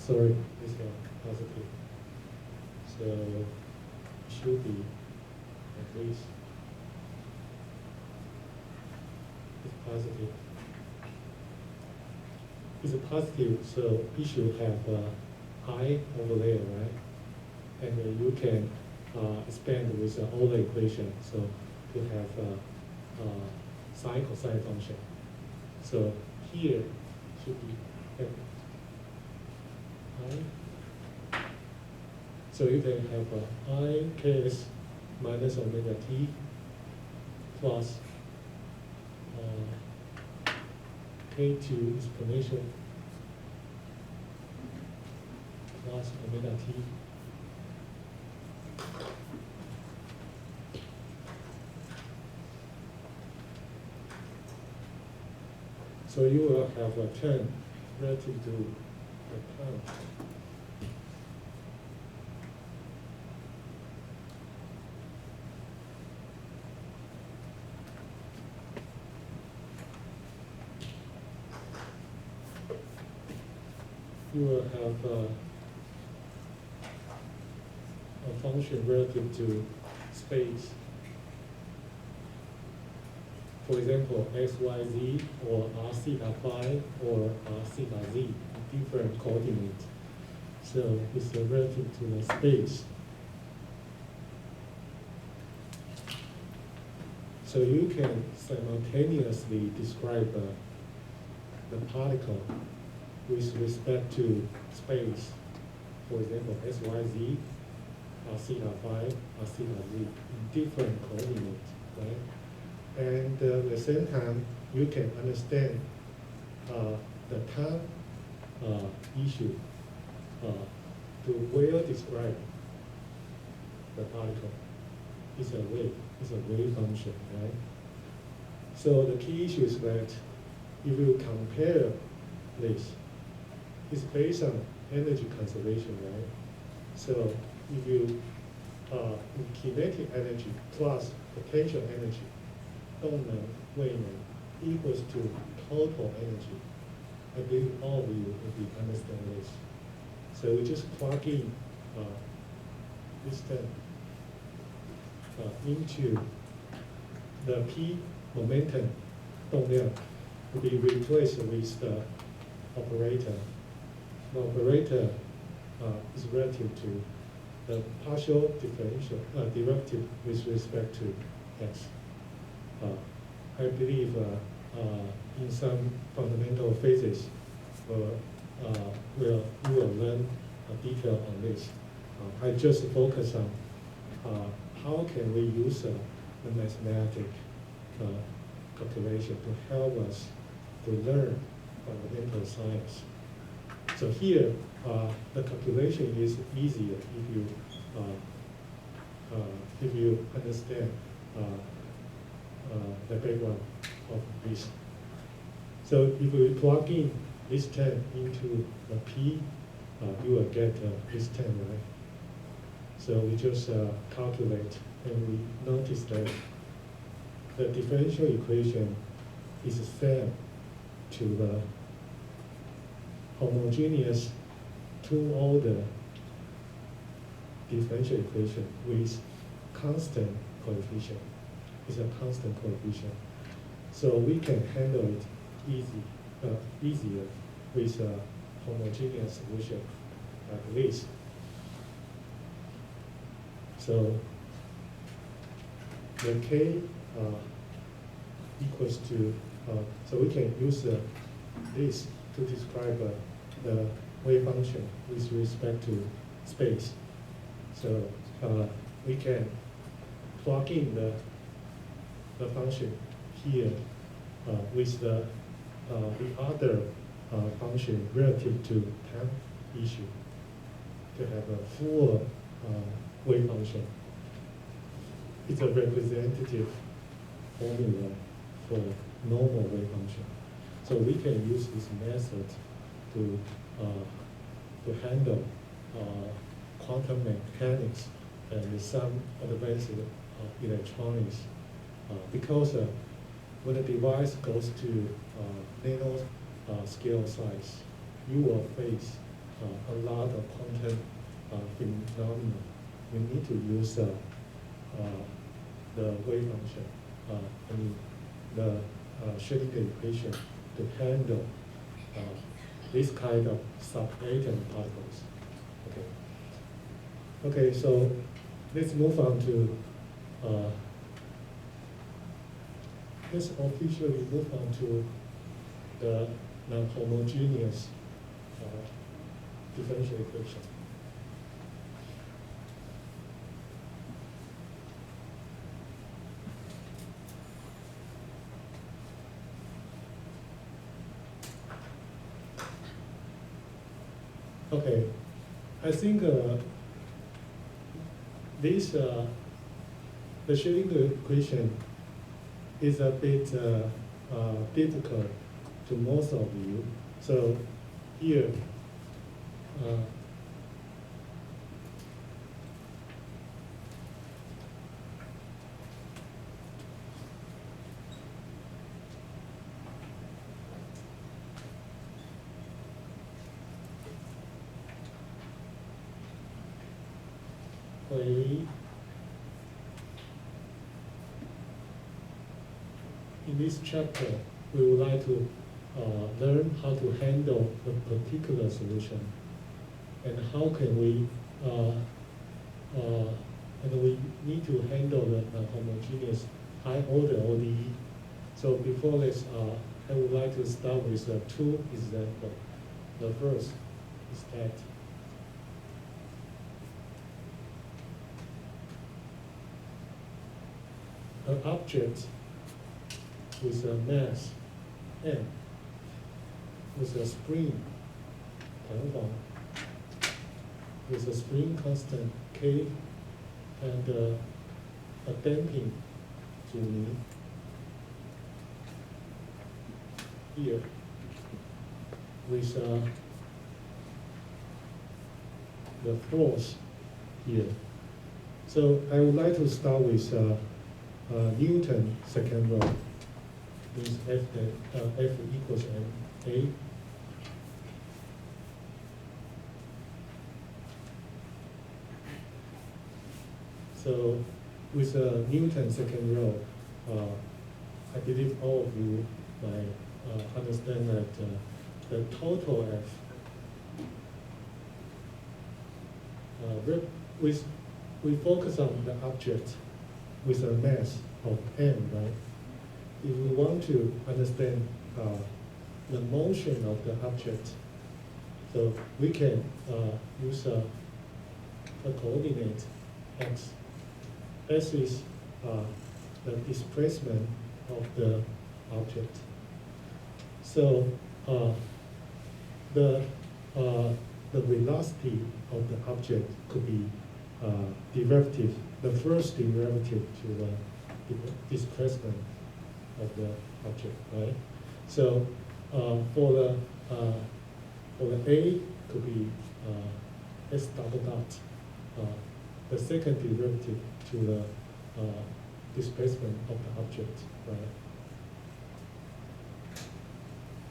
sorry, it's positive. So it should be at least it's positive. It's a positive, so it should have I over there, right? And you can expand with the Euler equation, so to have sine cosine function. So here should be I. So you can have I ks minus omega t plus k2 exponential plus omega t. So you will have a term relative to the time. You will have a function relative to space. For example, x, y, z, or r theta phi, or r theta z, different coordinates. So it's relative to the space. So you can simultaneously describe the particle with respect to space. For example, x, y, z, r theta phi, r theta z, in different coordinates, right? And at the same time, you can understand the time issue to well describe the particle. It's a wave function, right? So the key issue is that if you compare this, it's based on energy conservation, right? So if you kinetic energy plus potential energy, equals to total energy. I believe all of you will understand this. So we just plug in this term into the P momentum 动量 will be replaced with the operator. The operator is relative to the partial differential derivative with respect to x. I believe in some fundamental physics, you will learn a detail on this. I just focus on how can we use the mathematic calculation to help us to learn fundamental science. So here, the calculation is easier if you understand the background of this. So if we plug in this term into the P, you will get this term, right? So we just calculate, and we notice that the differential equation is the same to the homogeneous two-order differential equation with constant coefficient. It's a constant coefficient. So we can handle it easier with a homogeneous solution like this. So the K equals to, so we can use this to describe the wave function with respect to space. So we can plug in the function here with the other function relative to time issue to have a full wave function. It's a representative formula for normal wave function. So we can use this method to handle quantum mechanics and some advanced electronics. Because when a device goes to nano scale size, you will face a lot of quantum phenomena, we need to use the wave function, I mean the Schrödinger equation to handle this kind of subatom particles. Okay, so let's move on to let's officially move on to the non-homogeneous differential equation. Okay, I think this the Schrödinger equation is a bit difficult to most of you. So here, in this chapter, we would like to learn how to handle a particular solution, and how can we, and we need to handle the non-homogeneous high-order ODE. So before this, I would like to start with two examples. The first is that an object with a mass m, with a spring, 弹簧, with a spring constant k, and a damping 阻尼 here, with the force here. So I would like to start with Newton second law. Means F equals ma. So with Newton second law, I believe all of you might understand that the total F we focus on the object with a mass of m, right? If we want to understand the motion of the object, so we can use a coordinate x. S is the displacement of the object. So the velocity of the object could be derivative, the first derivative to the displacement of the object, right? So for the A could be S double dot, the second derivative to the displacement of the object, right?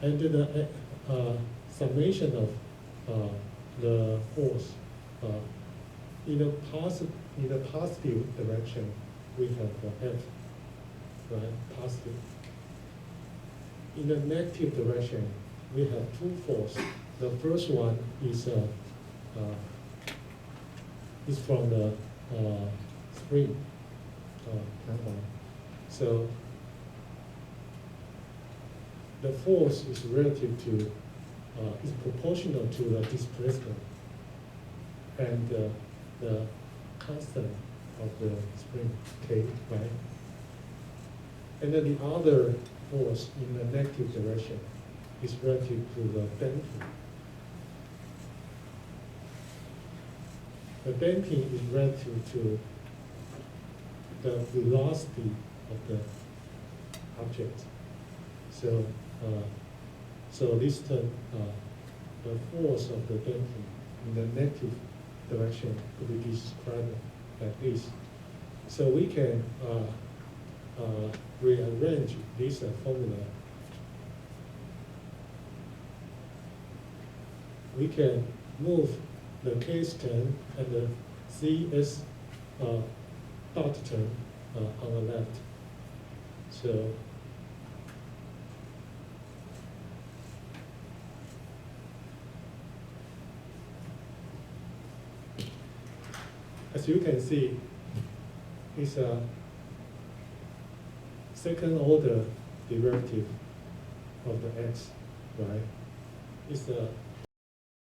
And the summation of the force in a positive direction, we have F, right? Positive. In the negative direction, we have two forces. The first one is from the spring. So the force is relative to, is proportional to the displacement and the constant of the spring K, right? And then the other force in the negative direction is relative to the damping. The damping is relative to the velocity of the object. So, so this term, the force of the damping in the negative direction could be described like this. So we can rearrange this formula. We can move the case term and the CS dot term on the left. So as you can see, it's a second order derivative of the x, right? It's a